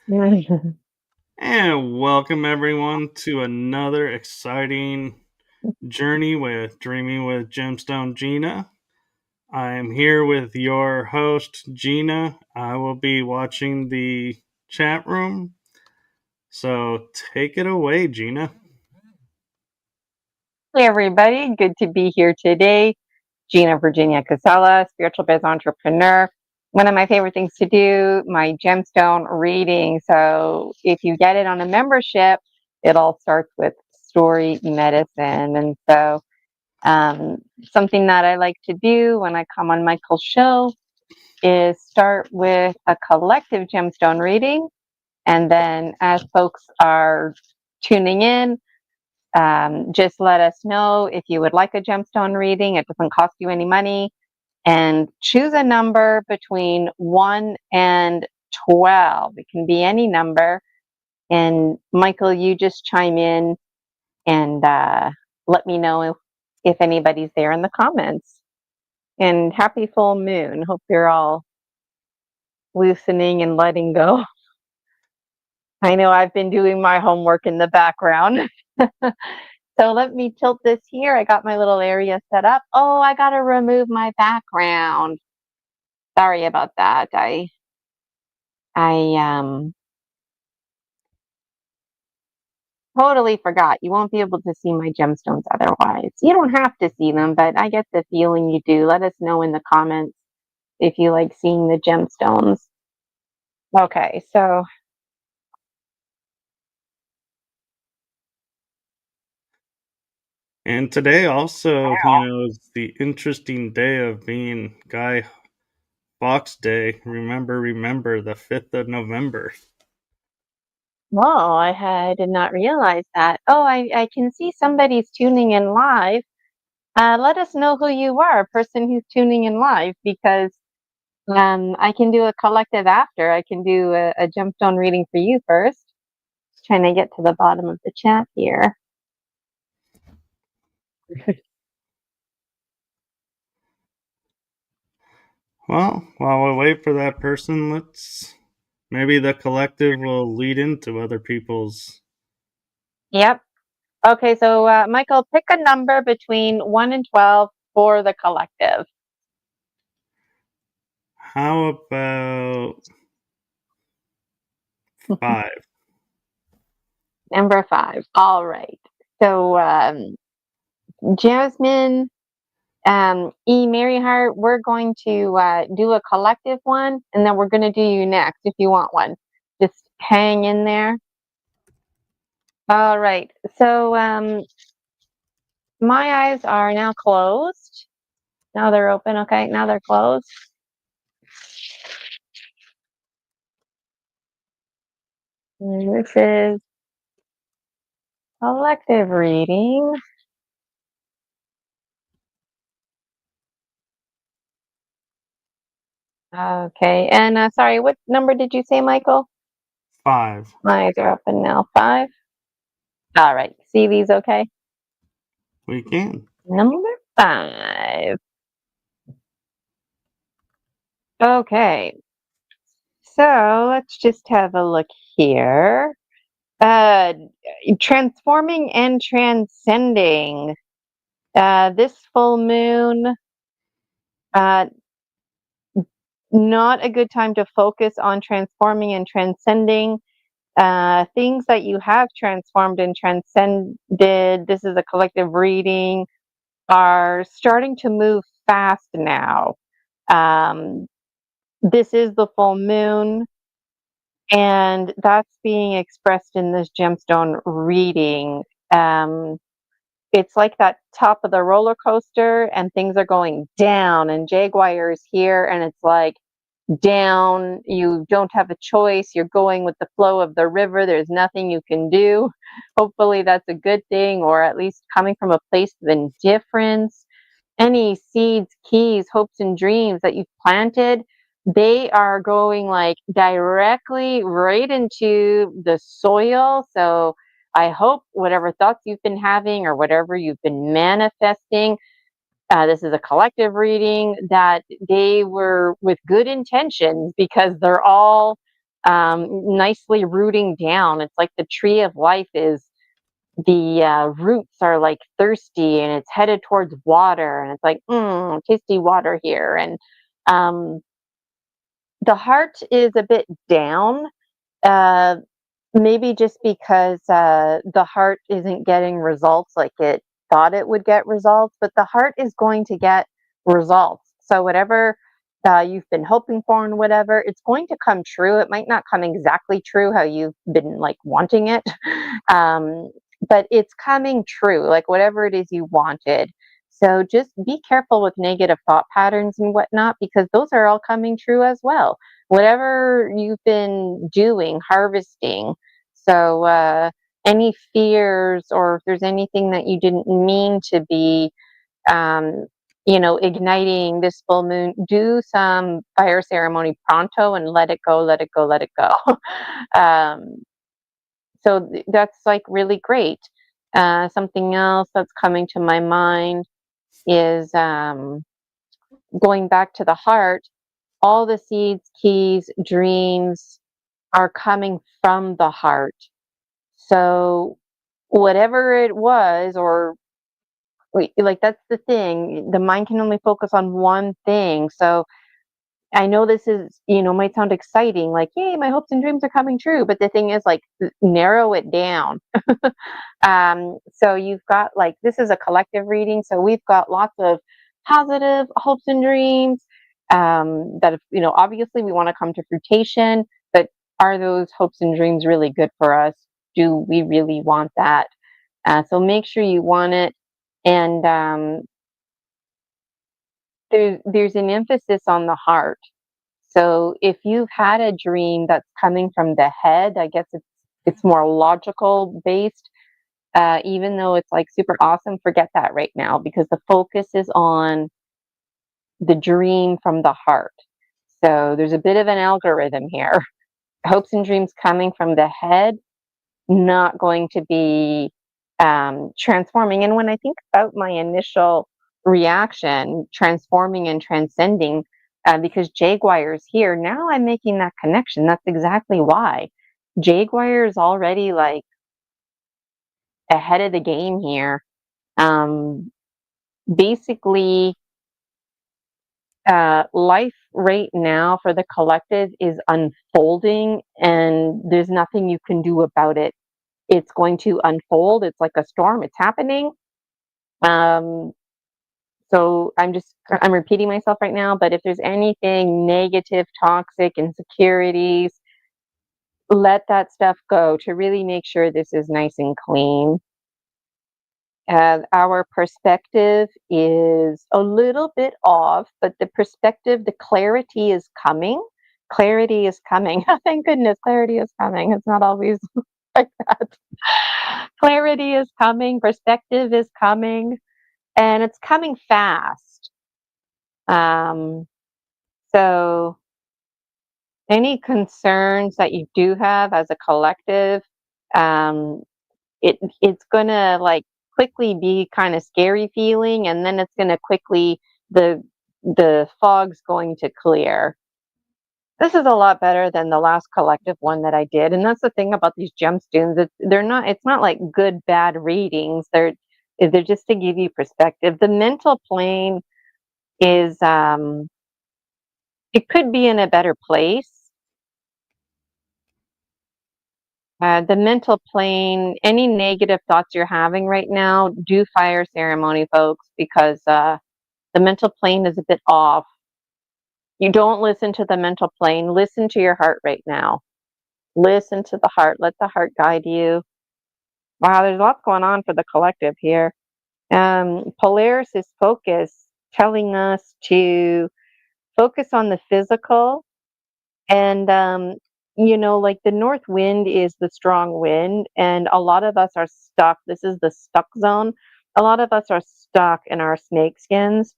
And welcome everyone to another exciting journey with Dreaming with Gemstone Gina. I am here with your host, Gina. I will be watching the chat room. So take it away, Gina. Hey everybody, good to be here today. Gina Virginia Casella, spiritual biz entrepreneur. One of my favorite things to do, my gemstone reading. So if you get it on a membership, it all starts with story medicine. And so something that I like to do when I come on Michael's show is start with a collective gemstone reading. And then as folks are tuning in, just let us know if you would like a gemstone reading. It doesn't cost you any money. And choose a number between 1 and 12. It can be any number. And Michael, you just chime in and let me know if anybody's there in the comments. And happy full moon. Hope you're all loosening and letting go. I know I've been doing my homework in the background. So let me tilt this here. I got my little area set up. Oh, I got to remove my background. Sorry about that. I totally forgot. You won't be able to see my gemstones otherwise. You don't have to see them, but I get the feeling you do. Let us know in the comments if you like seeing the gemstones. Okay, so And today also, is the interesting day of being Guy Fawkes Day. Remember, the 5th of November. well, I did not realize that. Oh, I can see somebody's tuning in live. Let us know who you are, a person who's tuning in live, because I can do a collective after. I can do a gemstone reading for you first. Just trying to get to the bottom of the chat here. Well, while we wait for that person, maybe the collective will lead into other people's. Yep. Okay, so Michael, pick a number between 1 and 12 for the collective. How about 5? Number 5. All right. So Jasmine, E. Maryhart, we're going to do a collective one, and then we're going to do you next if you want one. Just hang in there. All right. So my eyes are now closed. Now they're open. Okay. Now they're closed. And this is collective reading. Okay. And sorry, what number did you say, Michael? 5. My eyes are open now. 5. All right. See these okay? We can. Number 5. Okay. So let's just have a look here. Transforming and transcending. This full moon, not a good time to focus on transforming and transcending. Things that you have transformed and transcended, this is a collective reading, are starting to move fast now. This is the full moon, and that's being expressed in this gemstone reading. It's like that top of the roller coaster, and things are going down, and Jaguar is here, and it's like down. You don't have a choice. You're going with the flow of the river. There's nothing you can do. Hopefully, that's a good thing, or at least coming from a place of indifference. Any seeds, keys, hopes, and dreams that you've planted, they are going like directly right into the soil. So I hope whatever thoughts you've been having or whatever you've been manifesting, this is a collective reading, that they were with good intentions, because they're all nicely rooting down. It's like the tree of life is the roots are like thirsty and it's headed towards water, and it's like, tasty water here. And um, the heart is a bit down, uh, maybe just because the heart isn't getting results like it thought it would get results, but the heart is going to get results. So whatever you've been hoping for and whatever, it's going to come true. It might not come exactly true how you've been like wanting it, um, but it's coming true, like whatever it is you wanted. So just be careful with negative thought patterns and whatnot, because those are all coming true as well. Whatever you've been doing, harvesting. So any fears, or if there's anything that you didn't mean to be, um, igniting this full moon, do some fire ceremony pronto and let it go, let it go, let it go. um, so that's like really great. Something else that's coming to my mind is going back to the heart. All the seeds, keys, dreams are coming from the heart. So whatever it was, or like that's the thing, the mind can only focus on one thing. So I know this is, might sound exciting, like, yay, my hopes and dreams are coming true. But the thing is, like, narrow it down. So you've got, like, this is a collective reading. So we've got lots of positive hopes and dreams, that, obviously we want to come to fruition, but are those hopes and dreams really good for us? Do we really want that? So make sure you want it. And there's an emphasis on the heart. So if you've had a dream that's coming from the head, I guess it's more logical based. Even though it's like super awesome, forget that right now, because the focus is on the dream from the heart. So there's a bit of an algorithm here. Hopes and dreams coming from the head, not going to be transforming. And when I think about my initial reaction, transforming and transcending, because Jaguar is here, now I'm making that connection. That's exactly why. Jaguar is already like ahead of the game here. Basically, life right now for the collective is unfolding, and there's nothing you can do about it. It's going to unfold. It's like a storm. It's happening. Um, so I'm repeating myself right now, but if there's anything negative, toxic, insecurities, let that stuff go to really make sure this is nice and clean. Our perspective is a little bit off, but the clarity is coming. Clarity is coming. Thank goodness, clarity is coming. It's not always like that. Clarity is coming, perspective is coming, and it's coming fast. Um, so any concerns that you do have as a collective, um, it's gonna like quickly be kind of scary feeling, and then it's gonna quickly the fog's going to clear. This is a lot better than the last collective one that I did, and that's the thing about these gemstones. It's not like good bad readings. They're just to give you perspective. The mental plane is it could be in a better place. The mental plane, any negative thoughts you're having right now, do fire ceremony, folks, because the mental plane is a bit off. You don't listen to the mental plane. Listen to your heart right now. Listen to the heart. Let the heart guide you. Wow, there's lots going on for the collective here. Polaris is focus, telling us to focus on the physical. And, like the north wind is the strong wind, and a lot of us are stuck. This is the stuck zone. A lot of us are stuck in our snake skins.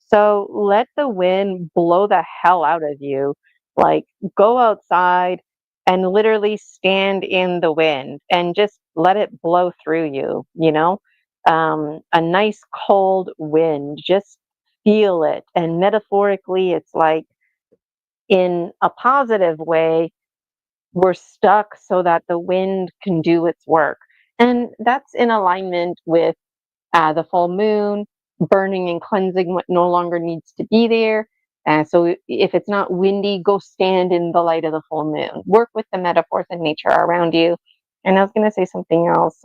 So let the wind blow the hell out of you. Like, go outside and literally stand in the wind and just let it blow through you. A nice cold wind, just feel it. And metaphorically, it's like, in a positive way, we're stuck so that the wind can do its work. And that's in alignment with the full moon, burning and cleansing what no longer needs to be there. So if it's not windy, go stand in the light of the full moon. Work with the metaphors in nature around you. And I was going to say something else.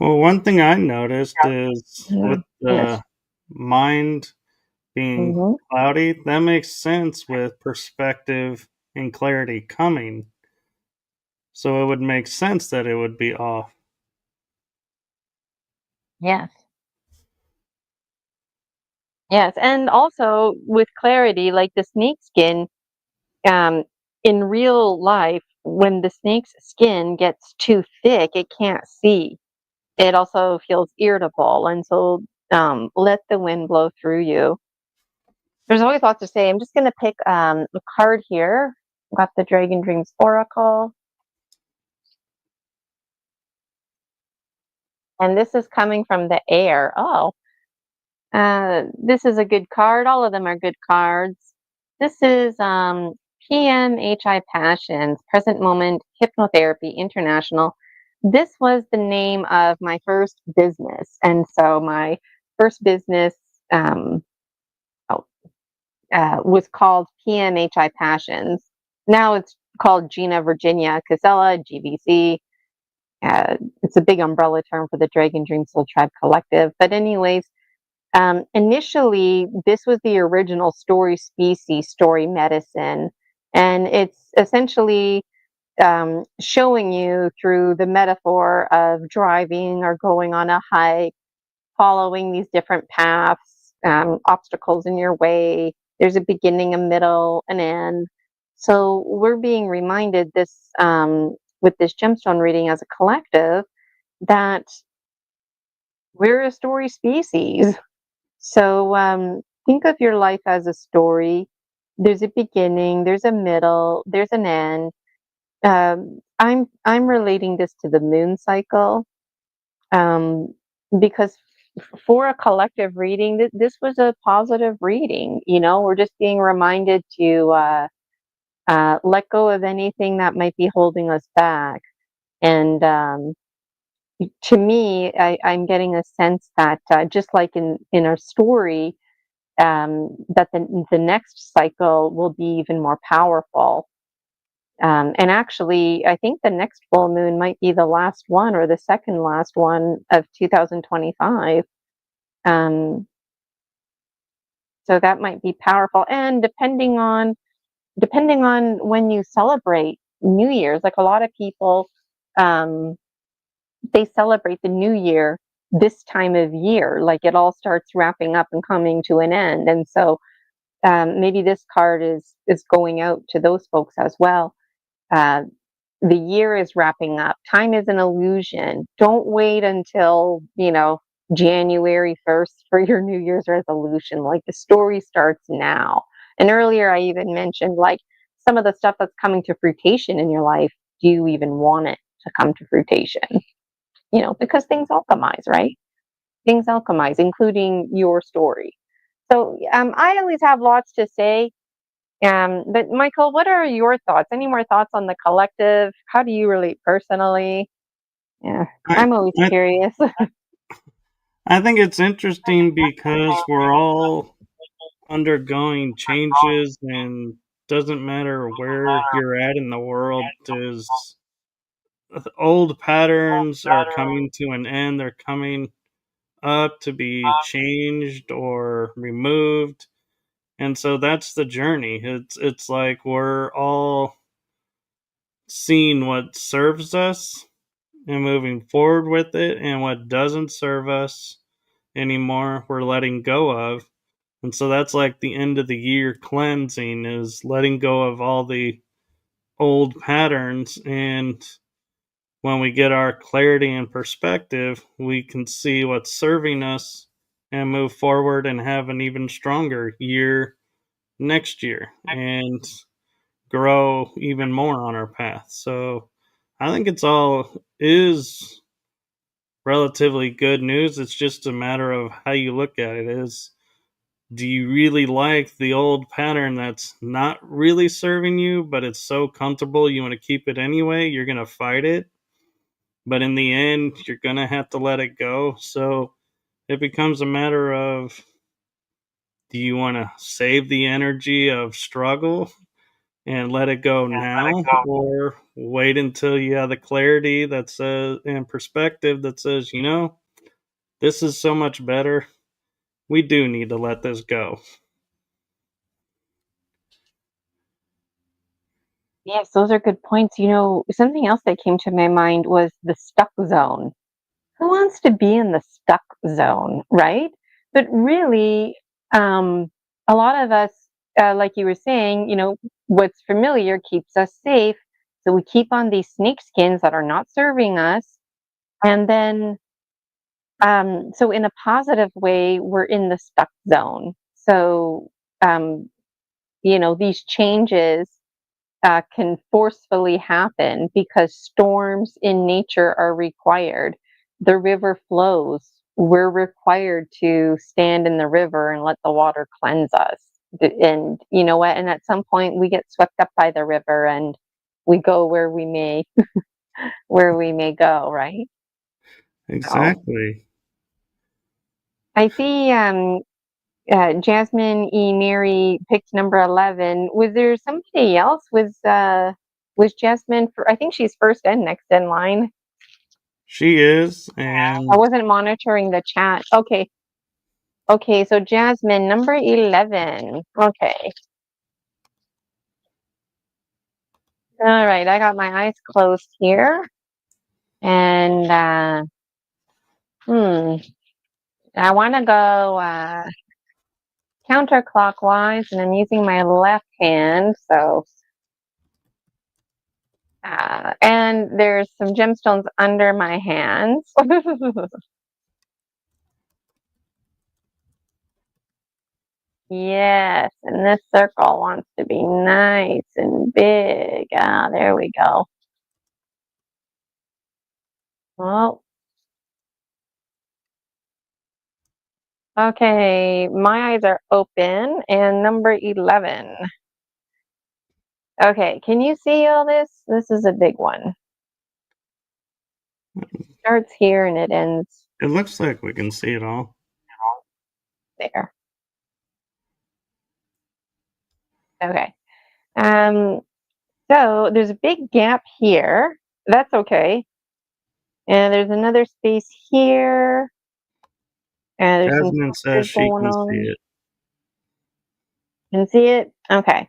Well, one thing I noticed is with Yes. the mind being Mm-hmm. cloudy, that makes sense with perspective and clarity coming. So it would make sense that it would be off. Yes. Yes. And also with clarity, like the snake skin, um, in real life, when the snake's skin gets too thick, it can't see. It also feels irritable. And so let the wind blow through you. There's always lots to say. I'm just going to pick a card here. Got the Dragon Dreams Oracle. And this is coming from the air. Oh, this is a good card. All of them are good cards. This is PMHI Passions, Present Moment Hypnotherapy International. This was the name of my first business. And so my first business um, was called PMHI Passions. Now it's called Gina Virginia Casella, GVC. It's a big umbrella term for the Dragon Dream Soul Tribe Collective. But anyways, initially, this was the original story species, story medicine. And it's essentially showing you through the metaphor of driving or going on a hike, following these different paths, obstacles in your way. There's a beginning, a middle, an end. So we're being reminded this with this gemstone reading as a collective that we're a story species. So think of your life as a story. There's a beginning, there's a middle, there's an end. I'm relating this to the moon cycle um, because for a collective reading, this was a positive reading. You know, we're just being reminded to let go of anything that might be holding us back. And to me, I'm getting a sense that just like in our story, that the next cycle will be even more powerful. And actually, I think the next full moon might be the last one or the second last one of 2025. Um, so that might be powerful. And depending on when you celebrate New Year's, like a lot of people, um, they celebrate the New Year this time of year. Like it all starts wrapping up and coming to an end. And so maybe this card is going out to those folks as well. Uh, the year is wrapping up. Time is an illusion. Don't wait until, January 1st for your New Year's resolution. Like the story starts now. And earlier I even mentioned like some of the stuff that's coming to fruition in your life. Do you even want it to come to fruition? Because things alchemize, right? Things alchemize, including your story. So I always have lots to say. But Michael, what are your thoughts? Any more thoughts on the collective? How do you relate personally? Yeah, I, I'm always I, curious. I think it's interesting because we're all undergoing changes, and doesn't matter where you're at in the world, is old patterns are coming to an end, they're coming up to be changed or removed. And so that's the journey. It's like we're all seeing what serves us and moving forward with it, and what doesn't serve us anymore we're letting go of. And so that's like the end of the year cleansing, is letting go of all the old patterns. And when we get our clarity and perspective, we can see what's serving us and move forward and have an even stronger year next year and grow even more on our path. So I think it's all is relatively good news. It's just a matter of how you look at it. Is Do you really like the old pattern that's not really serving you, but it's so comfortable you want to keep it anyway? You're going to fight it, but in the end, you're going to have to let it go. So it becomes a matter of, do you want to save the energy of struggle and let it go now, or wait until you have the clarity that says and perspective that says, this is so much better. We do need to let this go. Yes, those are good points. Something else that came to my mind was the stuck zone. Who wants to be in the stuck zone, right? But really, a lot of us, like you were saying, what's familiar keeps us safe. So we keep on these snake skins that are not serving us. And then, so in a positive way, we're in the stuck zone. So, um, these changes can forcefully happen because storms in nature are required. The river flows. We're required to stand in the river and let the water cleanse us. And you know what? And at some point, we get swept up by the river, and we go where we may go. Right. So Exactly. I see. Jasmine E. Mary picked number 11. Was there somebody else? Was Jasmine for? I think she's first and next in line. She is, I and wasn't monitoring the chat. Okay. Okay, so Jasmine, number 11. Okay. All right, I got my eyes closed here. And I want to go counterclockwise, and I'm using my left hand. So, and there's some gemstones under my hands. Yes, and this circle wants to be nice and big. Ah, there we go. Well, okay, my eyes are open, and number 11. Okay, can you see all this? This is a big one. Starts here and it ends it looks like we can see it all. there. Okay. Um, so there's a big gap here. That's okay. And there's another space here. And there's some Jasmine says clusters she going can see on. it. Can see it? Okay.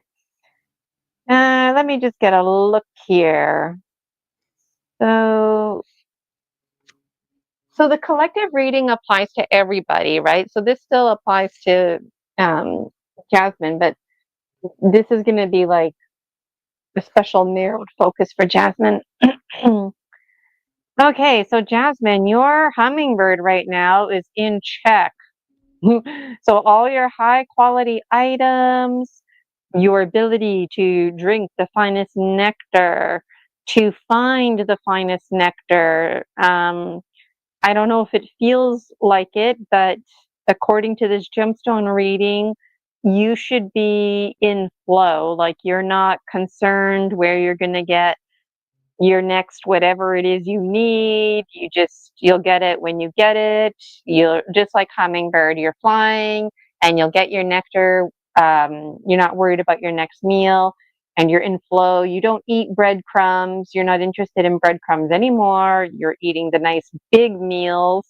Let me just get a look here. So, so the collective reading applies to everybody, right? So this still applies to um, Jasmine, but this is going to be like a special narrowed focus for Jasmine. Okay, so Jasmine, your hummingbird right now is in check. So all your high quality items, your ability to drink the finest nectar, to find the finest nectar. I don't know if it feels like it, but according to this gemstone reading, you should be in flow. Like you're not concerned where you're going to get your next whatever it is you need. You'll get it when you get it. You're just like hummingbird, you're flying and you'll get your nectar. You're not worried about your next meal and you're in flow. You don't eat breadcrumbs. You're not interested in breadcrumbs anymore. You're eating the nice big meals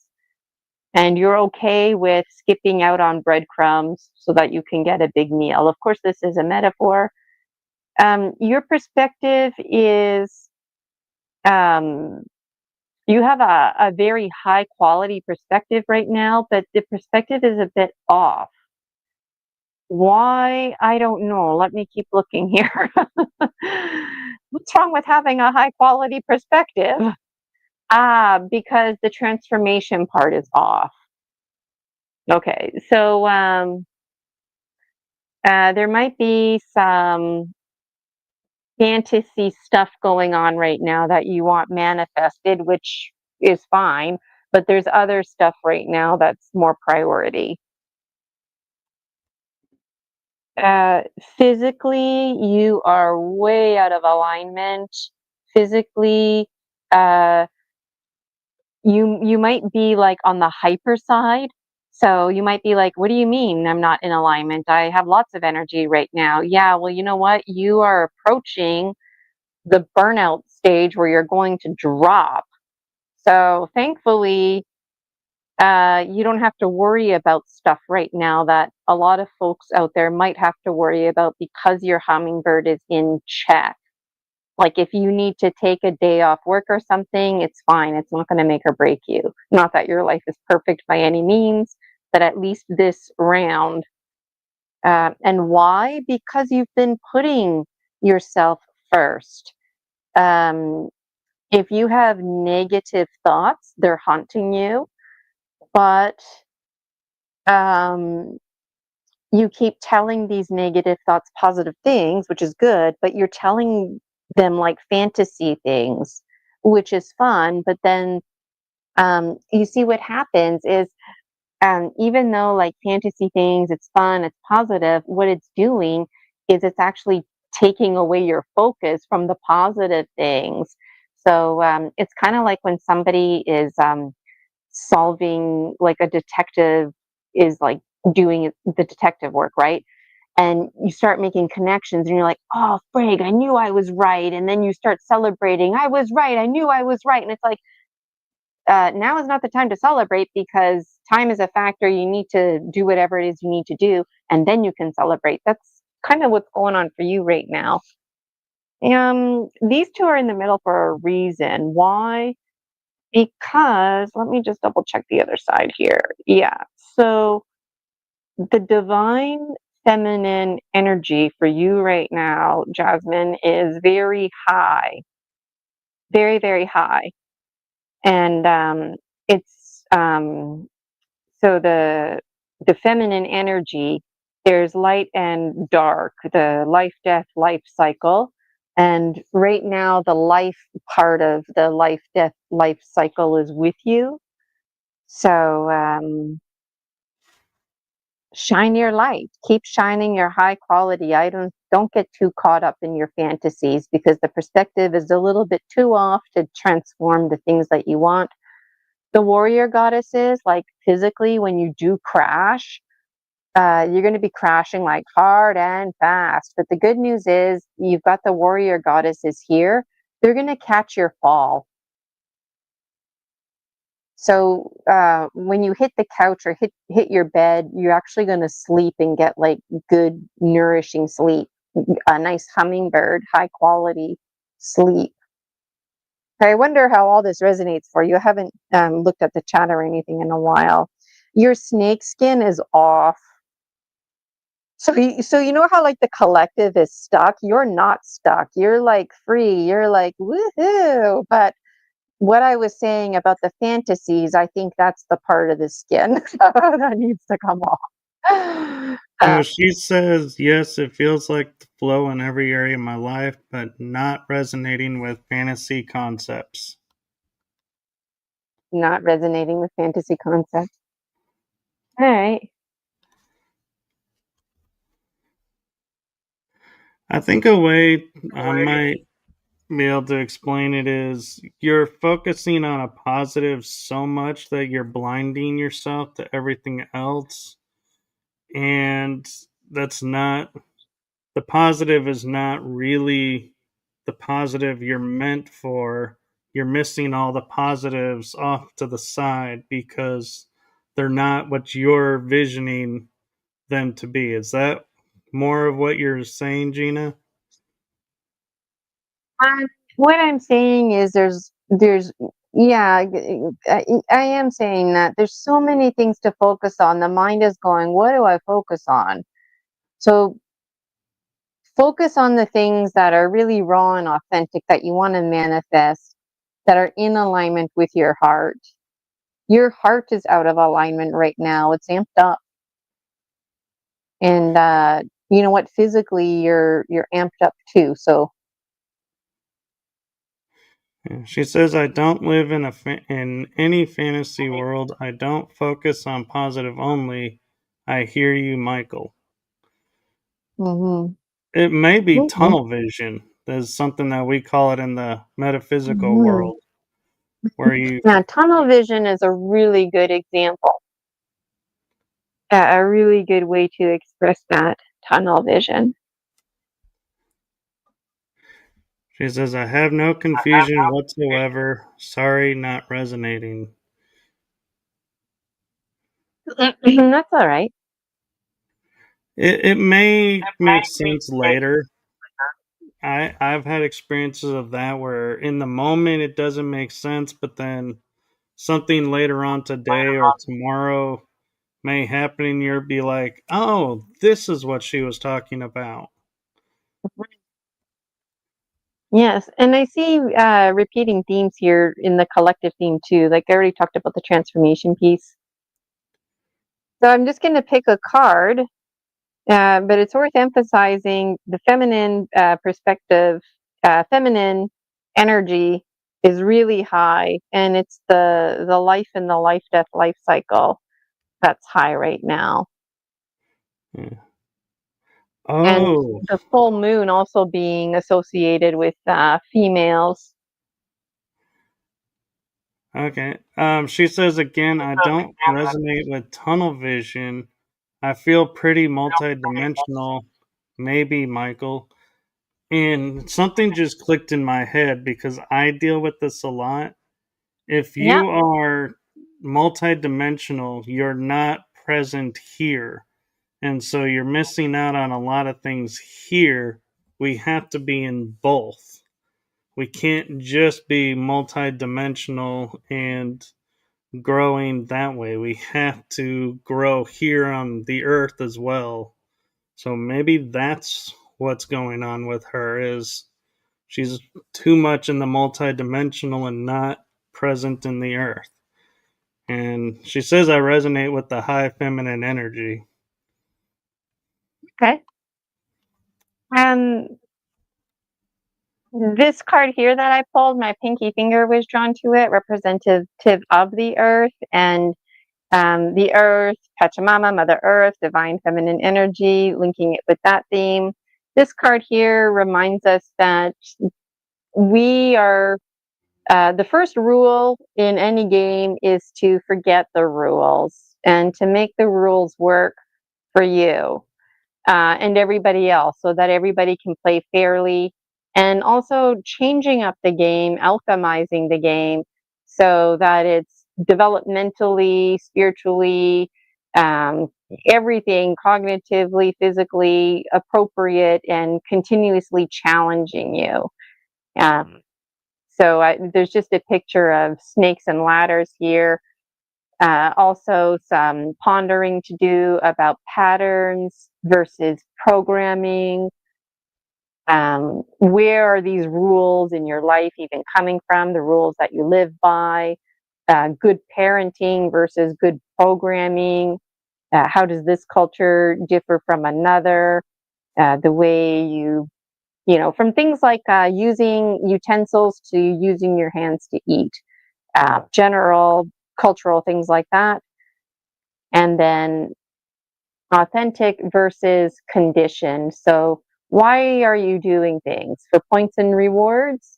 and you're okay with skipping out on breadcrumbs so that you can get a big meal. Of course, this is a metaphor. Your perspective is um, you have a very high quality perspective right now, but the perspective is a bit off. Why? I don't know. Let me keep looking here. What's wrong with having a high quality perspective? Because the transformation part is off. Okay, so there might be some fantasy stuff going on right now that you want manifested, which is fine, but there's other stuff right now that's more priority. Physically, you are way out of alignment. Physically, uh, you might be like on the hyper side. So you might be like, what do you mean I'm not in alignment? I have lots of energy right now. Yeah, well, you know what? You are approaching the burnout stage where you're going to drop. So thankfully, you don't have to worry about stuff right now that a lot of folks out there might have to worry about because your hummingbird is in check. Like if you need to take a day off work or something, it's fine. It's not going to make or break you. Not that your life is perfect by any means, but at least this round. And why? Because you've been putting yourself first. Um, if you have negative thoughts, they're haunting you, but um, you keep telling these negative thoughts positive things, which is good, but you're telling them like fantasy things, which is fun. But then you see what happens is even though like fantasy things, it's fun, it's positive, what it's doing is it's actually taking away your focus from the positive things. So it's kind of like when somebody is solving, like a detective is like doing the detective work, right? And you start making connections and you're like, oh, frig, I knew I was right. And then you start celebrating, I was right, I knew I was right. And it's like, now is not the time to celebrate because time is a factor. You need to do whatever it is you need to do, and then you can celebrate. That's kind of what's going on for you right now. These two are in the middle for a reason. Why? Because let me just double check the other side here. Yeah. So the divine feminine energy for you right now, Jasmine, is very high, very, very high. And it's so the feminine energy, there's light and dark, the life, death, life cycle. And right now, the life part of the life, death, life cycle is with you. So shine your light. Keep shining your high quality items. Don't get too caught up in your fantasies because the perspective is a little bit too off to transform the things that you want. The warrior goddesses, like physically, when you do crash, you're going to be crashing like hard and fast. But the good news is you've got the warrior goddesses here. They're going to catch your fall. So when you hit the couch or hit your bed, you're actually going to sleep and get like good, nourishing sleep, a nice hummingbird, high quality sleep. I wonder how all this resonates for you. I haven't looked at the chat or anything in a while. Your snake skin is off. So you know how like the collective is stuck? You're not stuck. You're like free. You're like woohoo. But what I was saying about the fantasies, I think that's the part of the skin that needs to come off. She says, yes, it feels like the flow in every area of my life, but not resonating with fantasy concepts. Not resonating with fantasy concepts. All right. I think a way I might be able to explain it is you're focusing on a positive so much that you're blinding yourself to everything else. And that's not, the positive is not really the positive you're meant for. You're missing all the positives off to the side because they're not what you're visioning them to be. Is that more of what you're saying, Gina? What I'm saying is there's yeah, I am saying that there's so many things to focus on. The mind is going, what do I focus on? So focus on the things that are really raw and authentic that you want to manifest, that are in alignment with your heart. Your heart is out of alignment right now. It's amped up. And you know what, physically you're amped up too. So She says, "I don't live in in any fantasy world. I don't focus on positive only. I hear you, Michael." Mm-hmm. It may be Mm-hmm. tunnel vision. That's something that we call it in the metaphysical Mm-hmm. world, where you. Yeah, tunnel vision is a really good example. A really good way to express that tunnel vision. She says, "I have no confusion whatsoever. Sorry, not resonating." That's all right. It may make sense later. I've had experiences of that where in the moment it doesn't make sense, but then something later on today or tomorrow may happen and you'll be like, oh, this is what she was talking about. Yes, and I see repeating themes here in the collective theme too. Like I already talked about the transformation piece. So I'm just going to pick a card, but it's worth emphasizing the feminine perspective, feminine energy is really high, and it's the life and the life death life cycle that's high right now. Yeah. And Oh, the full moon also being associated with females. okay. She says again, I don't resonate with tunnel vision. I feel pretty multidimensional. Maybe, Michael. And something just clicked in my head because I deal with this a lot. If Yeah. you are multidimensional, you're not present here. And so you're missing out on a lot of things here. We have to be in both. We can't just be multidimensional and growing that way. We have to grow here on the earth as well. So maybe that's what's going on with her is she's too much in the multidimensional and not present in the earth. And she says I resonate with the high feminine energy. Okay. Um, this card here that I pulled, my pinky finger was drawn to it, representative of the earth and the earth, Pachamama, Mother Earth, divine feminine energy, linking it with that theme. This card here reminds us that we are the first rule in any game is to forget the rules and to make the rules work for you and everybody else so that everybody can play fairly, and also changing up the game, alchemizing the game so that it's developmentally, spiritually, um, everything cognitively, physically appropriate and continuously challenging you. There's just a picture of snakes and ladders here. Also, some pondering to do about patterns versus programming. Where are these rules in your life even coming from? The rules that you live by, good parenting versus good programming. How does this culture differ from another? The way from things like using utensils to using your hands to eat, general cultural things like that. And then authentic versus conditioned. So, why are you doing things? For points and rewards?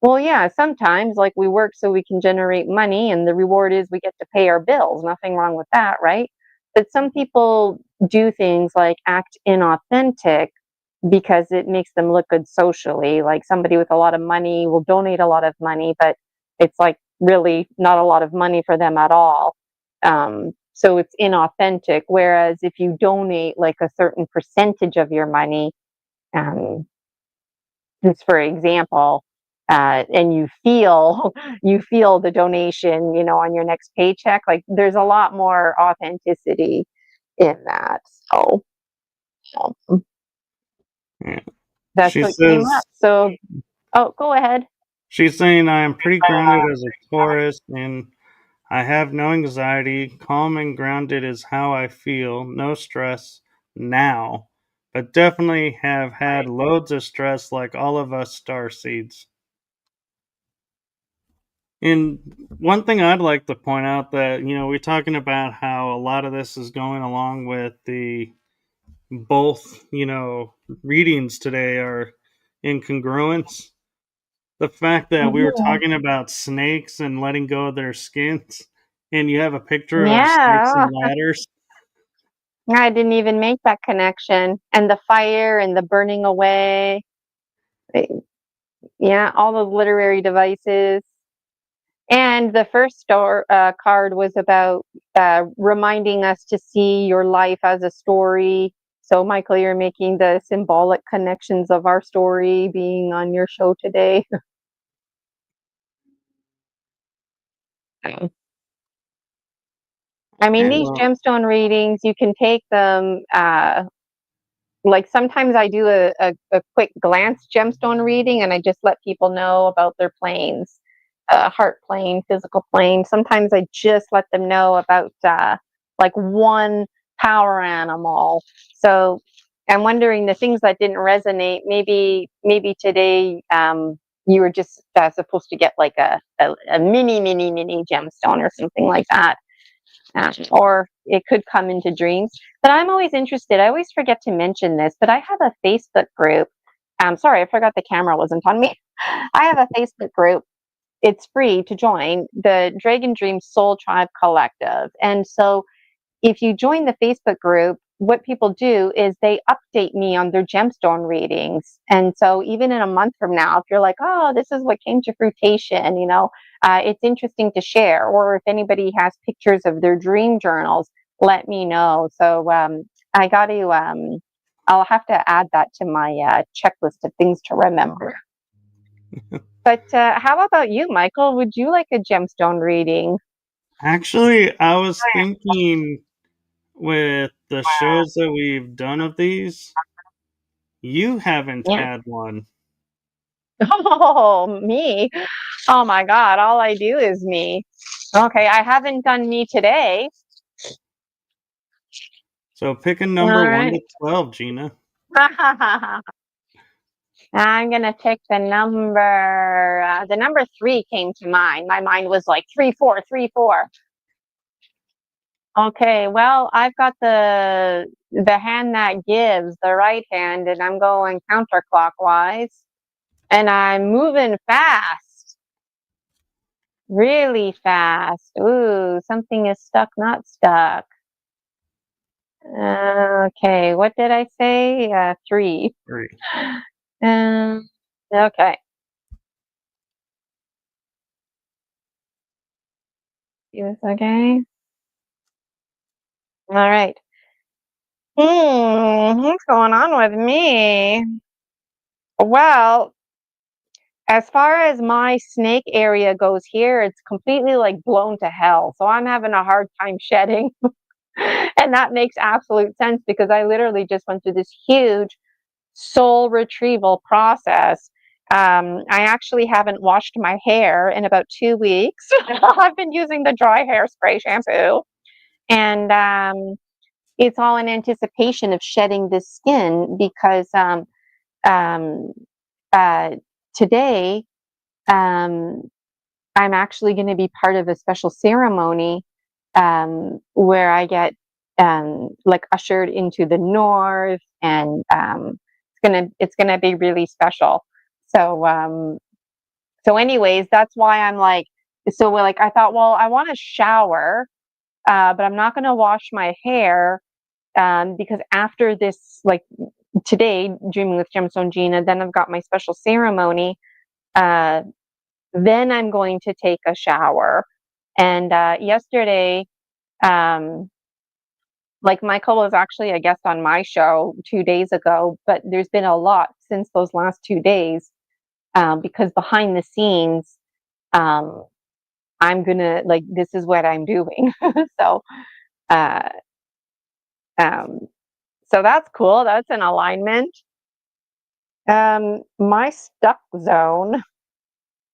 Well, yeah, sometimes like we work so we can generate money, and the reward is we get to pay our bills. Nothing wrong with that, right? But some people do things like act inauthentic because it makes them look good socially. Like somebody with a lot of money will donate a lot of money, but it's like really not a lot of money for them at all. So it's inauthentic. Whereas if you donate like a certain percentage of your money, um, just for example, and you feel you feel the donation, on your next paycheck, like there's a lot more authenticity in that. So um, Yeah. that's She what came says up. So, oh, go ahead. she's saying I am pretty grounded as a Taurus and I have no anxiety. Calm and grounded is how I feel. No stress now, but definitely have had loads of stress like all of us starseeds. And one thing I'd like to point out that, we're talking about how a lot of this is going along with the both, readings today are incongruence. The fact that we were talking about snakes and letting go of their skins, and you have a picture of snakes Yeah, and ladders. I didn't even make that connection. And the fire and the burning away. Yeah, all those literary devices. And the first card was about reminding us to see your life as a story. So, Michael, you're making the symbolic connections of our story being on your show today. I mean, Okay, these well, gemstone readings, you can take them. Like sometimes I do a quick glance gemstone reading and I just let people know about their planes, heart plane, physical plane. Sometimes I just let them know about like one power animal. So I'm wondering the things that didn't resonate. Maybe today you were just supposed to get like a mini gemstone or something like that. Or it could come into dreams. But I'm always interested. I always forget to mention this, but I have a Facebook group. Sorry, I forgot the camera wasn't on me. I have a Facebook group. It's free to join, the Dragon Dream Soul Tribe Collective. And so if you join the Facebook group, what people do is they update me on their gemstone readings. And so even in a month from now, if you're like, oh, this is what came to fruition, it's interesting to share. Or if anybody has pictures of their dream journals, let me know. So I got to, I'll have to add that to my checklist of things to remember. But how about you, Michael? Would you like a gemstone reading? actually, I was thinking with the shows that we've done of these, you haven't Yeah. had one. Oh, me. Oh my God, all I do is me. Okay, I haven't done me today. So pick a All number 1 right. to 12, Gina. I'm gonna pick the number three came to mind. My mind was like 3, 4, 3, 4. Okay, well, I've got the hand that gives, the right hand, and I'm going counterclockwise. And I'm moving fast, really fast. Ooh, something is stuck, not stuck. Okay, what did I say? 3. 3. Okay. Okay. All right. What's going on with me? Well, as far as my snake area goes here, it's completely like blown to hell. So I'm having a hard time shedding. And that makes absolute sense because I literally just went through this huge soul retrieval process. I actually haven't washed my hair in about 2 weeks. I've been using the dry hairspray shampoo, and it's all in anticipation of shedding this skin because um, uh, today um, I'm actually going to be part of a special ceremony where I get like ushered into the north, and it's gonna be really special. So anyways, that's why I'm like, like I thought, well, I want to shower, but I'm not gonna wash my hair because after this, like today, dreaming with Gemstone Gina, then I've got my special ceremony. Uh, then I'm going to take a shower. And yesterday, um, like Michael was actually a guest on my show 2 days ago, but there's been a lot since those last 2 days because behind the scenes, um, I'm gonna like this is what I'm doing. so, uh, um, so that's cool. That's an alignment. My stuck zone,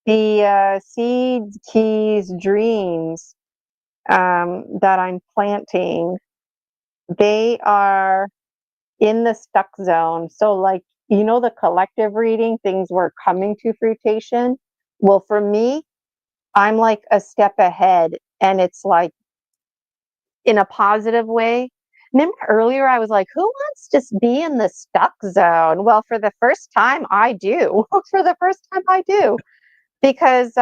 the seeds, keys, dreams that I'm planting, they are in the stuck zone. So, like, the collective reading, things were coming to fruition. Well, for me, I'm like a step ahead, and it's like in a positive way. Remember earlier I was like, who wants to be in the stuck zone? Well, for the first time, I do. For the first time, I do. Because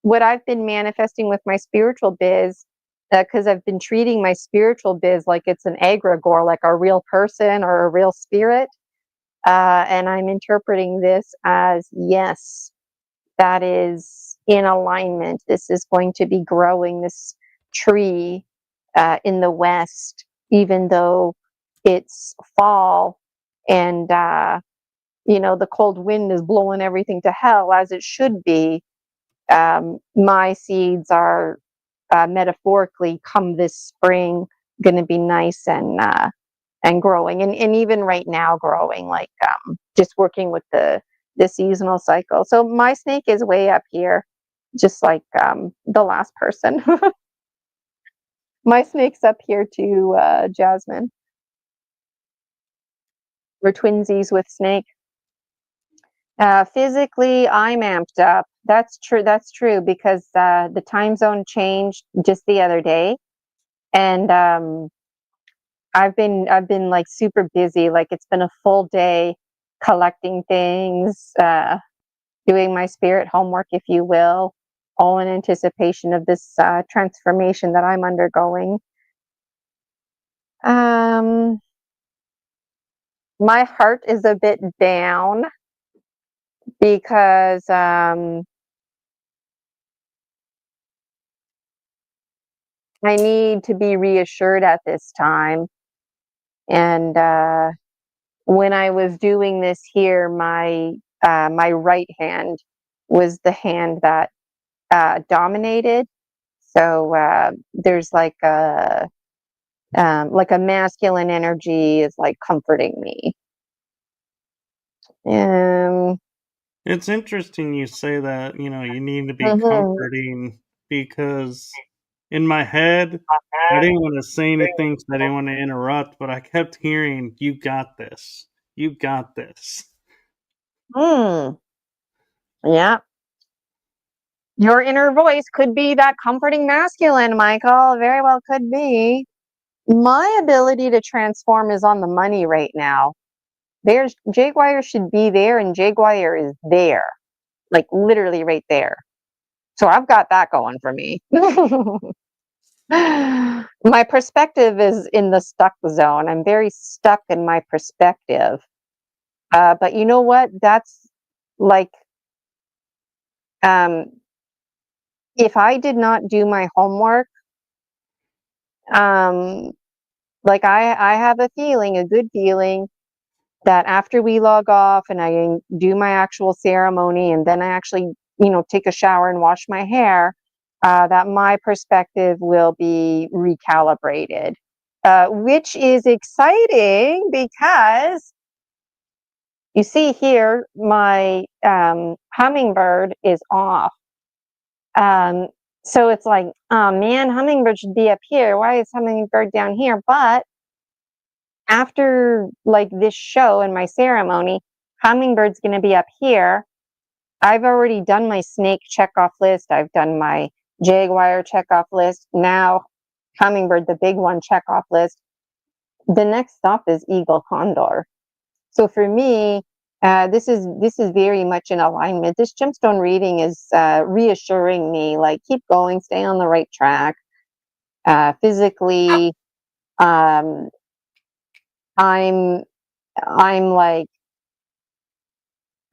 what I've been manifesting with my spiritual biz, because I've been treating my spiritual biz like it's an egregore, like a real person or a real spirit. And I'm interpreting this as, yes, that is in alignment. This is going to be growing, this tree in the west, even though it's fall and the cold wind is blowing everything to hell, as it should be. My seeds are metaphorically, come this spring, going to be nice and growing, and even right now growing, like just working with the seasonal cycle. So my snake is way up here, just like the last person. My snake's up here too, Jasmine. We're twinsies with snake. Physically, I'm amped up. That's true. That's true, because the time zone changed just the other day, and I've been like super busy. Like, it's been a full day collecting things, doing my spirit homework, if you will, all in anticipation of this transformation that I'm undergoing. My heart is a bit down because I need to be reassured at this time. And when I was doing this here, my right hand was the hand that dominated. So there's like a masculine energy is like comforting me. It's interesting you say that, you need to be Mhm. comforting, because in my head, I didn't want to say anything, so I didn't want to interrupt, but I kept hearing, "You got this. You got this." Hmm. Yeah. Your inner voice could be that comforting masculine, Michael. Very well could be. My ability to transform is on the money right now. There's Jaguar should be there, and Jaguar is there, like literally right there. So I've got that going for me. My perspective is in the stuck zone. I'm very stuck in my perspective. But you know what? That's like, um, if I did not do my homework, um, like I have a feeling, a good feeling, that after we log off and I do my actual ceremony, and then I actually, take a shower and wash my hair, that my perspective will be recalibrated, which is exciting because you see here, my hummingbird is off. Um, so it's like, oh man, hummingbird should be up here. Why is hummingbird down here? But after like this show and my ceremony, hummingbird's going to be up here. I've already done my snake checkoff list. I've done my jaguar checkoff list. Now, hummingbird, the big one, checkoff list. The next stop is eagle condor. So for me, this is very much in alignment. This gemstone reading is reassuring me, like, keep going, stay on the right track. Physically, um, I'm I'm like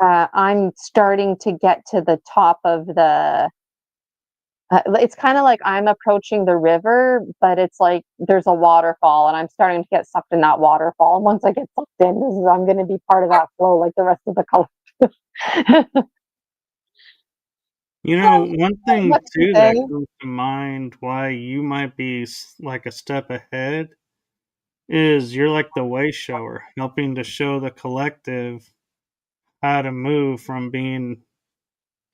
I'm starting to get to the top of the. It's kind of like I'm approaching the river, but it's like there's a waterfall, and I'm starting to get sucked in that waterfall. And once I get sucked in, I'm going to be part of that flow, like the rest of the color. One thing What to too say? that comes to mind why you might be like a step ahead is you're like the way shower, helping to show the collective how to move from being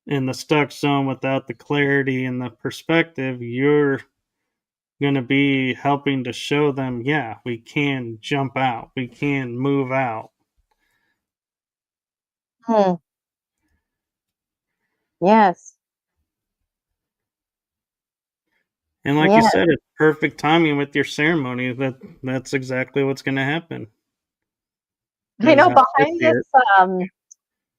in the stuck zone without the clarity and the perspective. You're going to be helping to show them, yeah, we can jump out, we can move out. Hmm. Yes. And like you Yeah. said, it's perfect timing with your ceremony. That's exactly what's going to happen. I Is know how I see it.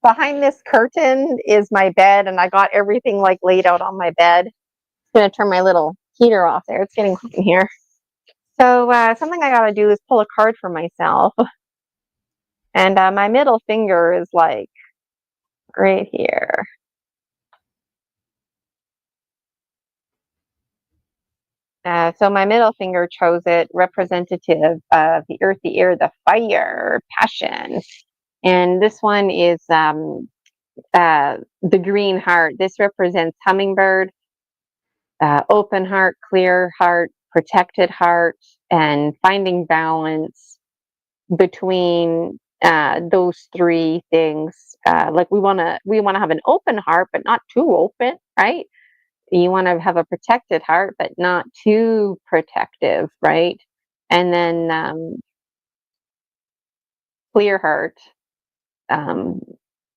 behind this curtain is my bed, and I got everything like laid out on my bed. I'm gonna turn my little heater off there. It's getting hot in here. So something I gotta do is pull a card for myself, and my middle finger is like right here. So my middle finger chose it, representative of the earth, the air, the fire, passion. And this one is the green heart. This represents hummingbird, open heart, clear heart, protected heart, and finding balance between those three things. Like we wanna have an open heart, but not too open, right? You want to have a protected heart, but not too protective, right? And then clear heart. Um,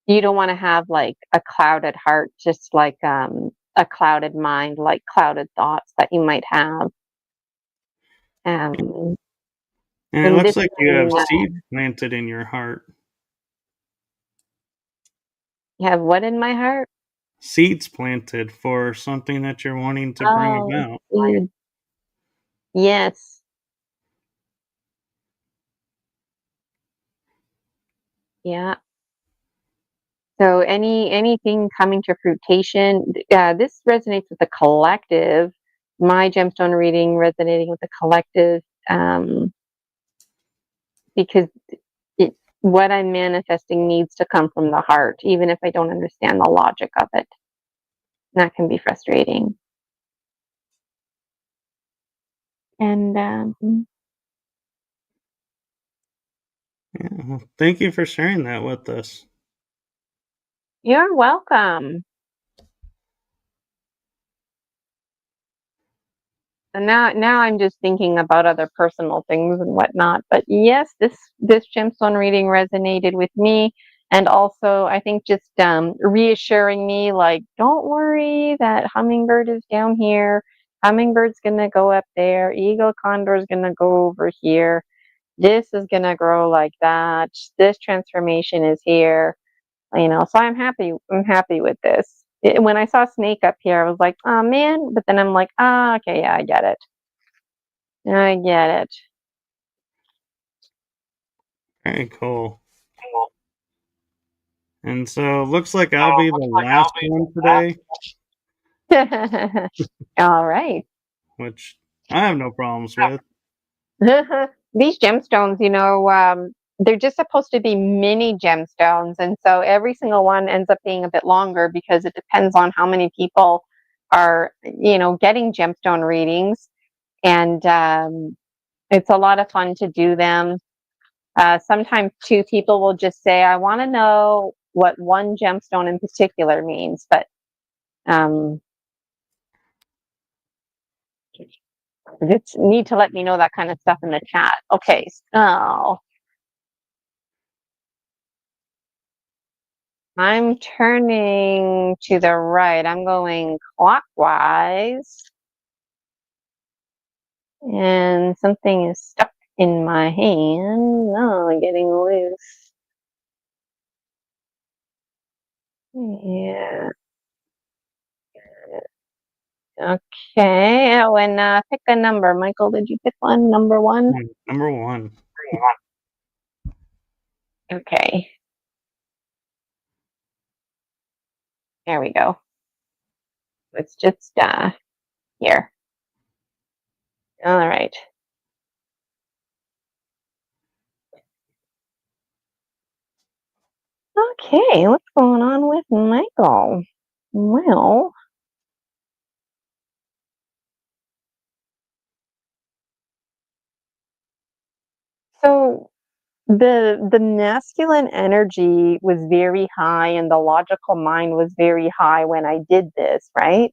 you don't want to have like a clouded heart, just like a clouded mind, like clouded thoughts that you might have. Um, And it and looks this like you have one, seed planted in your heart. you have what in my heart? Seeds planted for something that you're wanting to bring Oh, about. seed. Yes. Yeah. So anything coming to fruition, this resonates with the collective. My gemstone reading resonating with the collective, because what I'm manifesting needs to come from the heart, even if I don't understand the logic of it. That can be frustrating. And Yeah, well, thank you for sharing that with us. you're welcome. And now I'm just thinking about other personal things and whatnot. But yes, this gemstone reading resonated with me, and also I think just reassuring me, like, don't worry, that hummingbird is down here. Hummingbird's gonna go up there. Eagle condor is gonna go over here. This is gonna grow like that. This transformation is here. So I'm happy. I'm happy with this. When I saw snake up here, I was like, oh man. But then I'm like, ah, okay, yeah, I get it. I get it. Very cool. And so it looks like I'll be the last one today, All right. which I have no problems with. These gemstones, they're just supposed to be mini gemstones. And so every single one ends up being a bit longer because it depends on how many people are, getting gemstone readings. And it's a lot of fun to do them. Sometimes two people will just say, I want to know what one gemstone in particular means. But um, you need to let me know that kind of stuff in the chat. Okay, so I'm turning to the right. I'm going clockwise. And something is stuck in my hand. Oh, getting loose. Yeah. Okay. Oh, and pick a number. Michael, did you pick one? Number one? Number one. Okay. There we go. It's just here. All right. Okay, what's going on with Michael? Well, so the masculine energy was very high and the logical mind was very high when I did this, right?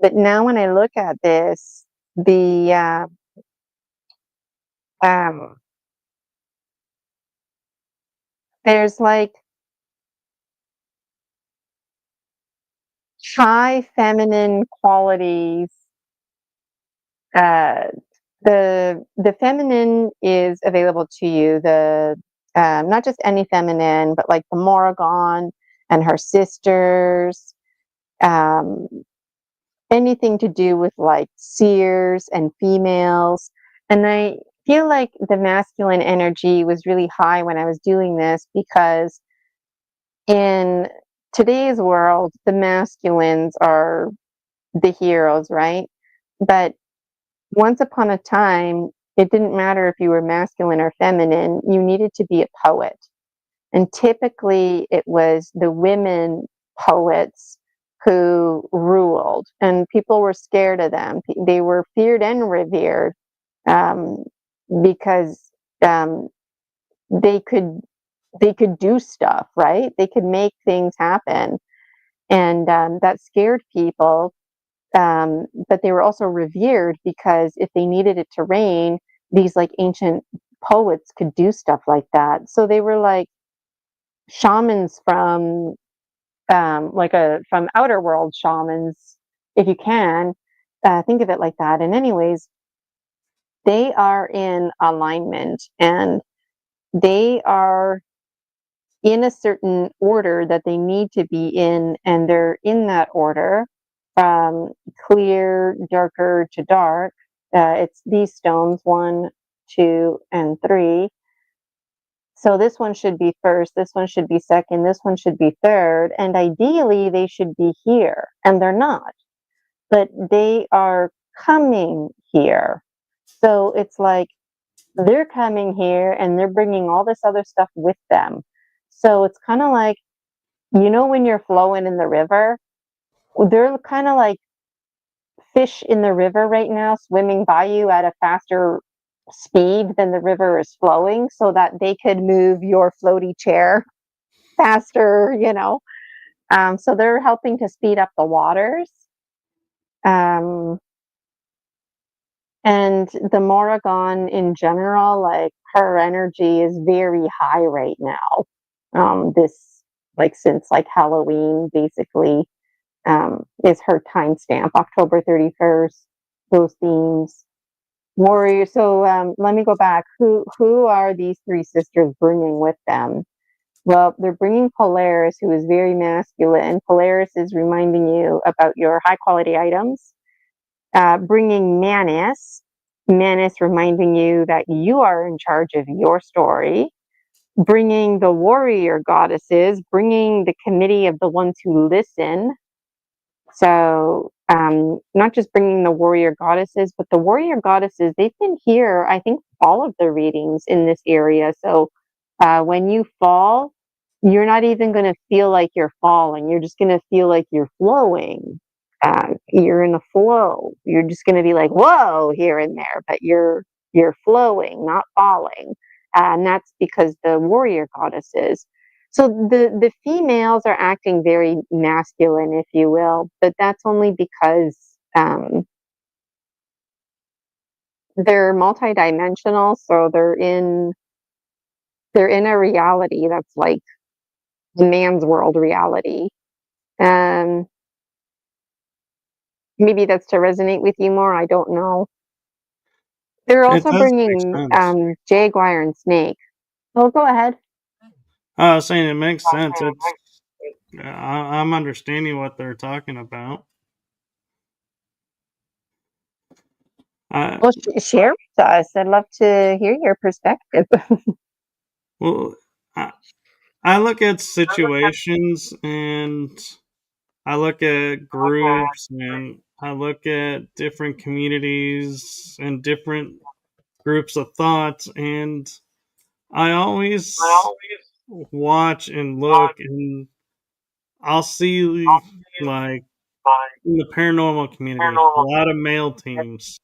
But now when I look at this, the um there's like high feminine qualities the feminine is available to you. The not just any feminine, but like the Morrigan and her sisters. Um, Anything to do with like seers and females. And I feel like the masculine energy was really high when I was doing this because in today's world, the masculines are the heroes, right? But once upon a time, it didn't matter if you were masculine or feminine, you needed to be a poet. And typically, it was the women poets who ruled, and people were scared of them. They were feared and revered um, because they could they could do stuff, right? They could make things happen, and that scared people. But they were also revered because if they needed it to rain, these like ancient poets could do stuff like that. So they were like shamans from from outer world shamans, if you can think of it like that. And anyways, they are in alignment and they are in a certain order that they need to be in, and they're in that order from clear, darker to dark. It's these stones, 1, 2, and 3. So this one should be first, this one should be second, this one should be third, and ideally they should be here, and they're not, but they are coming here. So it's like they're coming here and they're bringing all this other stuff with them. So it's kind of like, when you're flowing in the river, they're kind of like fish in the river right now, swimming by you at a faster speed than the river is flowing so that they could move your floaty chair faster. So they're helping to speed up the waters. Um, and the Morrigan in general, like her energy is very high right now. This, like, since like Halloween, basically, is her timestamp, October 31st, those themes. Warrior. So let me go back. Who are these 3 sisters bringing with them? Well, they're bringing Polaris, who is very masculine. Polaris is reminding you about your high quality items. Bringing Manus. Manus reminding you that you are in charge of your story. Bringing the warrior goddesses, bringing the committee of the ones who listen. So not just bringing the warrior goddesses, but the warrior goddesses, they've been here, I think, all of the readings in this area. So when you fall, you're not even going to feel like you're falling. You're just going to feel like you're flowing. You're in a flow. You're just going to be like, whoa, here and there, but you're flowing, not falling. And that's because the warrior goddesses. So the females are acting very masculine, if you will, but that's only because they're multidimensional. So they're in a reality that's like the man's world reality. Um, Maybe that's to resonate with you more. I don't know. They're It also does make bringing sense. jaguar and snake. Oh, go ahead. I was saying it makes sense. I'm understanding what they're talking about. I, Well, share with us. I'd love to hear your perspective. well, I, I look at situations and I look at groups and I look at different communities and different groups of thoughts, and I always watch and look, and I'll see, like, in the paranormal community, a lot of male teams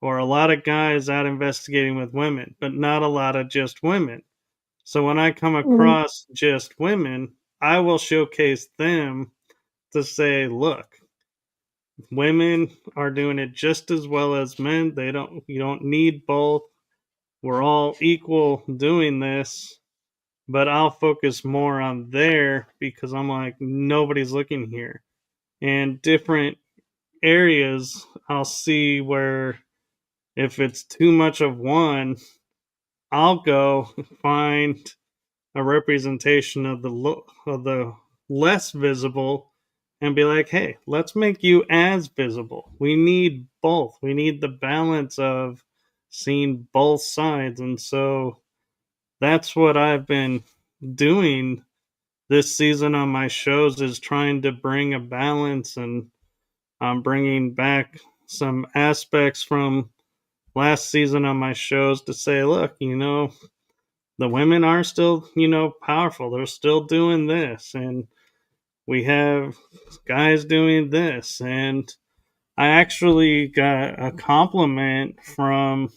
or a lot of guys out investigating with women, but not a lot of just women. So when I come Mhm. across just women, I will showcase them to say, look, women are doing it just as well as men. You don't need both. We're all equal doing this, but I'll focus more on there because I'm like, nobody's looking here. And different areas, I'll see where if it's too much of one, I'll go find a representation of the less visible and be like, hey, let's make you as visible. We need both. We need the balance of seeing both sides. And so that's what I've been doing this season on my shows, is trying to bring a balance, and I'm bringing back some aspects from last season on my shows to say, look, the women are still, powerful. They're still doing this, and we have guys doing this. And I actually got a compliment from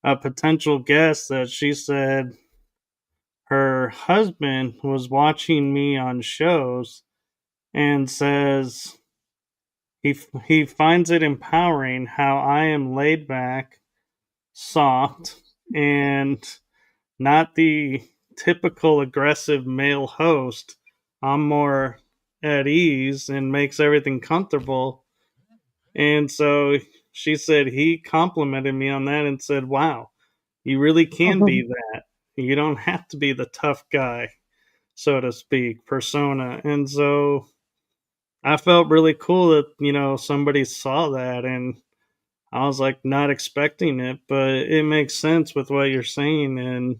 a potential guest that she said her husband was watching me on shows and says he finds it empowering how I am laid back, soft, and not the typical aggressive male host. I'm more at ease and makes everything comfortable. And so she said he complimented me on that and said, wow, you really can be that. You don't have to be the tough guy, so to speak, persona. And so I felt really cool that, somebody saw that, and I was like not expecting it, but it makes sense with what you're saying. And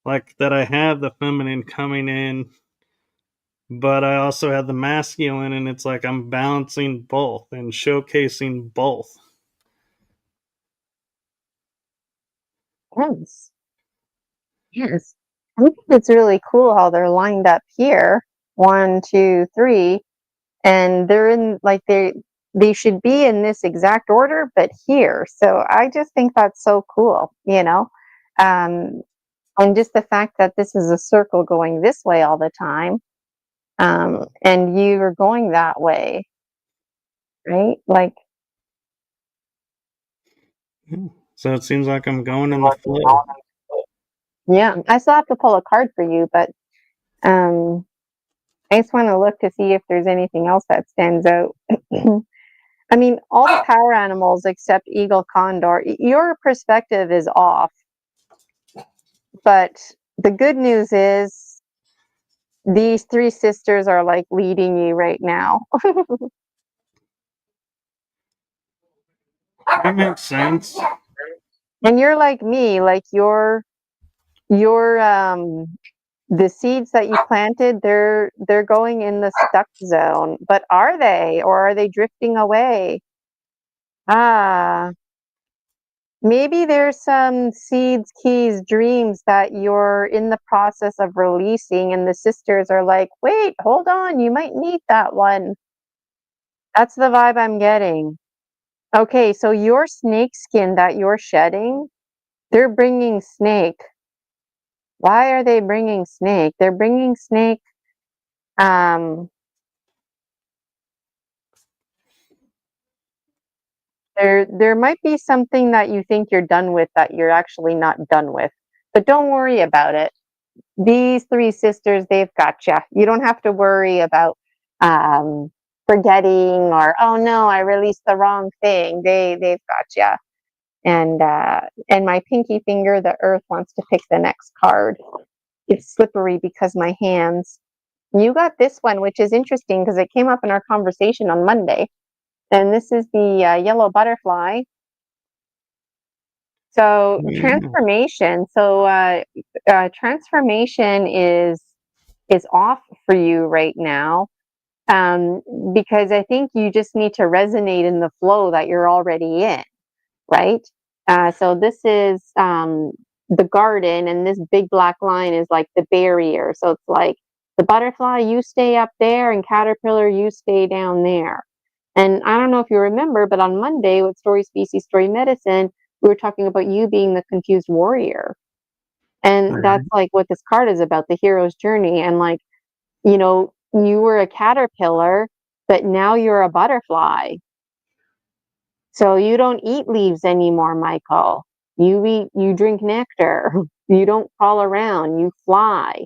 like that, I have the feminine coming in, but I also have the masculine, and it's like I'm balancing both and showcasing both. Yes. Yes. I think it's really cool how they're lined up here. 1, 2, 3. And they're in like they should be in this exact order, but here. So I just think that's so cool. And just the fact that this is a circle going this way all the time, and you are going that way, right? Like, So it seems like I'm going in the flow. yeah, I still have to pull a card for you, but um, I just want to look to see if there's anything else that stands out. I mean, all the power animals except eagle, condor, your perspective is off. But the good news is these three sisters are like leading you right now. That makes sense. And you're like me, like your the seeds that you planted, they're going in the stuck zone. But are they, or are they drifting away? Ah, maybe there's some seeds, keys, dreams that you're in the process of releasing, and the sisters are like, wait, hold on, you might need that one. That's the vibe I'm getting. Okay, so your snake skin that you're shedding, they're bringing snake. Why are they bringing snake? They're bringing snake. Um, there might be something that you think you're done with that you're actually not done with, but don't worry about it. These three sisters, they've got you. You don't have to worry about um, forgetting or, oh no, I released the wrong thing. They've got you. And my pinky finger, the earth, wants to pick the next card. It's slippery because my hands. You got this one, which is interesting because it came up in our conversation on Monday. And this is the yellow butterfly. So Yeah. transformation. Transformation is off for you right now, because I think you just need to resonate in the flow that you're already in, right? So this is the garden, and this big black line is like the barrier. So it's like the butterfly, you stay up there, and caterpillar, you stay down there. And I don't know if you remember, but on Monday with Story Species, Story Medicine, we were talking about you being the confused warrior. And that's like what this card is about, the hero's journey. And like, you were a caterpillar, but now you're a butterfly. So you don't eat leaves anymore, Michael. You drink nectar. You don't crawl around, you fly.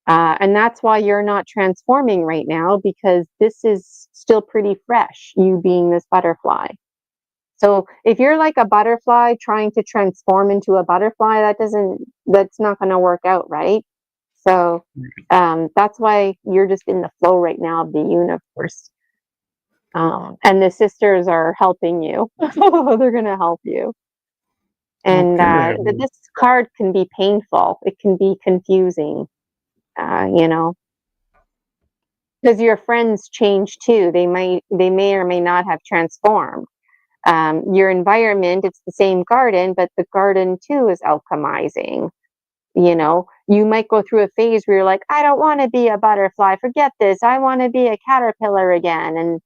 And that's why you're not transforming right now, because this is still pretty fresh, you being this butterfly. So if you're like a butterfly trying to transform into a butterfly, that's not going to work out, right? So that's why you're just in the flow right now of the universe. And the sisters are helping you. They're going to help you. And Okay. this card can be painful. It can be confusing, you know, because your friends change too. They may or may not have transformed. Your environment, it's the same garden, but the garden too is alchemizing. You know, you might go through a phase where you're like, I don't want to be a butterfly. Forget this. I want to be a caterpillar again.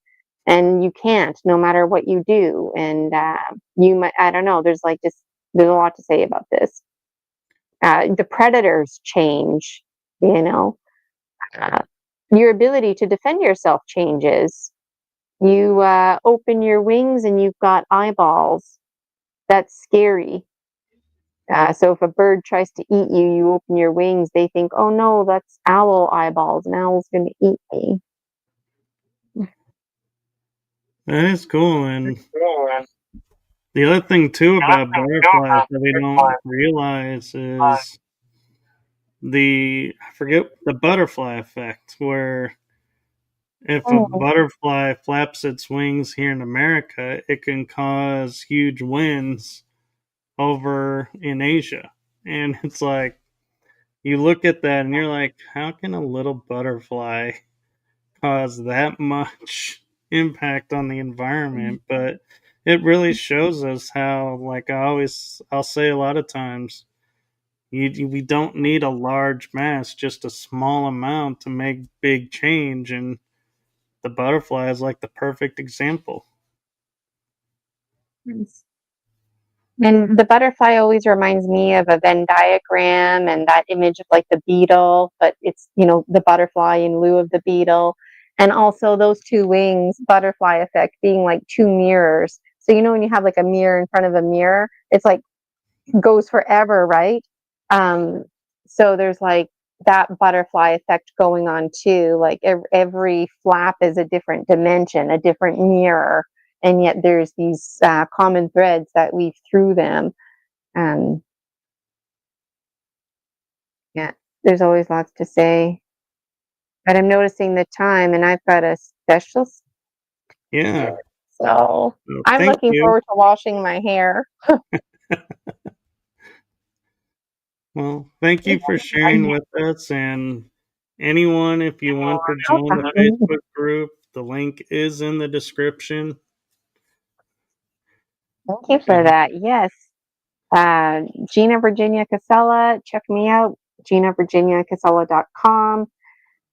And you can't, no matter what you do. And you might, I don't know. There's a lot to say about this. The predators change. You know, uh, your ability to defend yourself changes. You open your wings and you've got eyeballs. That's scary. So if a bird tries to eat you, you open your wings, they think, oh no, that's owl eyeballs. An owl's going to eat me. That is cool. And the other thing too about butterflies that we don't realize is I forget the butterfly effect, where if a Oh. butterfly flaps its wings here in America, it can cause huge winds over in Asia. And it's like, you look at that and you're like, how can a little butterfly cause that much impact on the environment? But it really shows us how, like I'll say a lot of times, we don't need a large mass, just a small amount to make big change. And the butterfly is like the perfect example. Nice. And the butterfly always reminds me of a Venn diagram and that image of like the beetle, but it's, the butterfly in lieu of the beetle. And also those two wings, butterfly effect, being like two mirrors. So, when you have like a mirror in front of a mirror, it's like goes forever, right? Um, so there's like that butterfly effect going on too. Like every flap is a different dimension, a different mirror, and yet there's these common threads that weave through them. And yeah, there's always lots to say. But I'm noticing the time, and I've got a special, Yeah. so So I'm thank looking you. forward to washing my hair. Well, thank you for sharing with us. And anyone, if you want to join the Facebook group, the link is in the description. Thank you for And that. Yes. Gina Virginia Casella, check me out, ginavirginiacasella.com.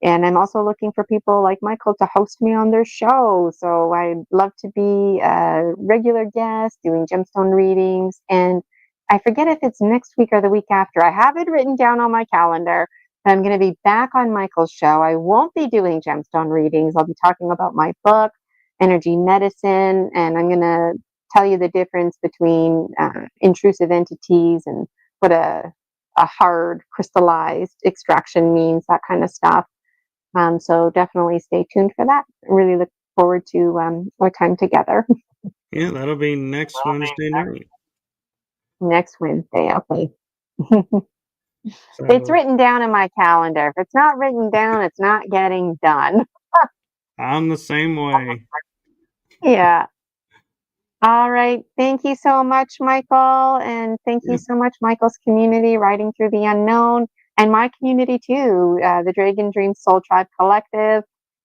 And I'm also looking for people like Michael to host me on their show. So I'd love to be a regular guest doing gemstone readings. And I forget if it's next week or the week after. I have it written down on my calendar. But I'm going to be back on Michael's show. I won't be doing gemstone readings. I'll be talking about my book, Energy Medicine, and I'm going to tell you the difference between intrusive entities and what a hard crystallized extraction means, that kind of stuff. So definitely stay tuned for that. Really look forward to our time together. yeah, that'll be next Wednesday night. Next Wednesday. Okay. It's So written down in my calendar. If it's not written down, it's not getting done. I'm the same way. Yeah. All right. Thank you so much, Michael. And thank you Yeah. so much, Michael's community, Writing Through the Unknown, and my community too, the Dragon Dream Soul Tribe Collective.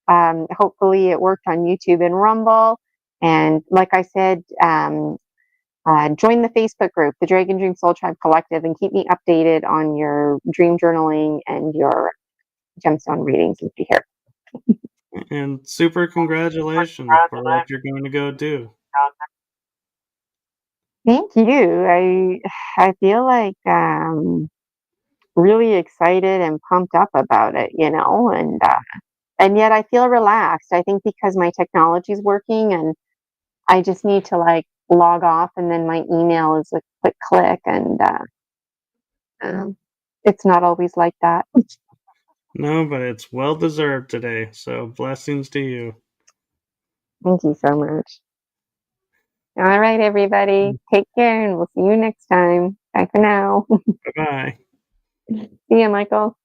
Hopefully it worked on YouTube and Rumble. And like I said, join the Facebook group, the Dragon Dream Soul Tribe Collective, and keep me updated on your dream journaling and your gemstone readings if you hear. And super congratulations for what you're going to go do. Thank you. I feel like really excited and pumped up about it, and yet I feel relaxed. I think because my technology is working, and I just need to like log off, and then my email is a quick click, and um, it's not always like that. No, but it's well deserved today. So blessings to you. Thank you so much. All right, everybody. Take care, and we'll see you next time. Bye for now. Bye bye. See you, Michael.